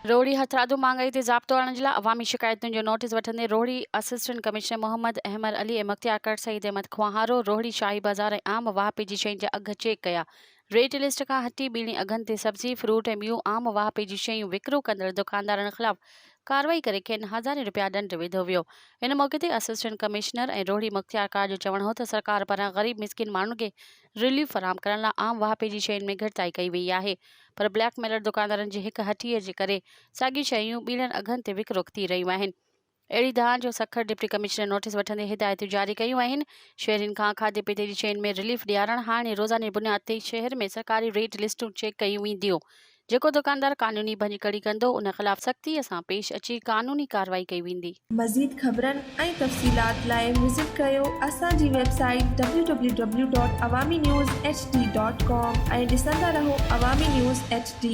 रोहड़ी हथरादू महांगाई ते ज़ाब्तो आणण जे लाइ अवामी शिकायतुनि जो नोटिस वठंदे रोहड़ी असिस्टेंट कमिश्नर मोहम्मद अहमद अली ऐं मुख्तियार कट सईद अहमद खुआहारो रोहड़ी शाही बाज़ार ऐं आम वाहपे जी शयुनि जा अघ चेक कया। रेट लिस्ट खां हटी ॿीणी अघनि ते सब्ज़ी फ्रूट ऐं ॿियूं आम वाहपे जी शयूं विकिरो कंदड़ दुकानदारनि ख़िलाफ़ कार्रवाई करे खेनि हज़ारें रुपया दंड विधो वियो। इन मौक़े ते असिस्टेंट कमिश्नर ऐं रोहड़ी मुख्तियार कार जो चवणु हो त सरकार पारां ग़रीब मिसकिन माण्हुनि खे रिलीफ फराहम करण लाइ आम वाहपे जी शयुनि में घटिताई कई वई आहे, पर ब्लैक मेलर दुकानदारनि जी हिक हठीअ जे करे साॻी शयूं ॿीणनि अघनि ते विकिरो थी रहियूं आहिनि। अहिड़ी धार जो सखर डिप्टी कमिश्नर नोटिस वठंदे हिदायतूं जारी कयूं आहिनि। शहरियुनि खां खाधे पीते जी शयुनि में रिलीफ ॾियारणु हाणे रोज़ाने बुनियाद ते शहर में सरकारी रेट लिस्टूं चेक कयूं वेंदियूं। जेको दुकानदार कानूनी भञकड़ी कंदो उन ख़िलाफ़ सख़्तीअ सां पेश अची कानूनी कार्रवाई कई वेंदी। मज़ीद ख़बरनि ऐं तफ़सीलात लाइ विज़िट कयो असांजी वेबसाइट www.awamiNewsHD.com ऐं ॾिसंदा रहो अवामी न्यूज़ HD।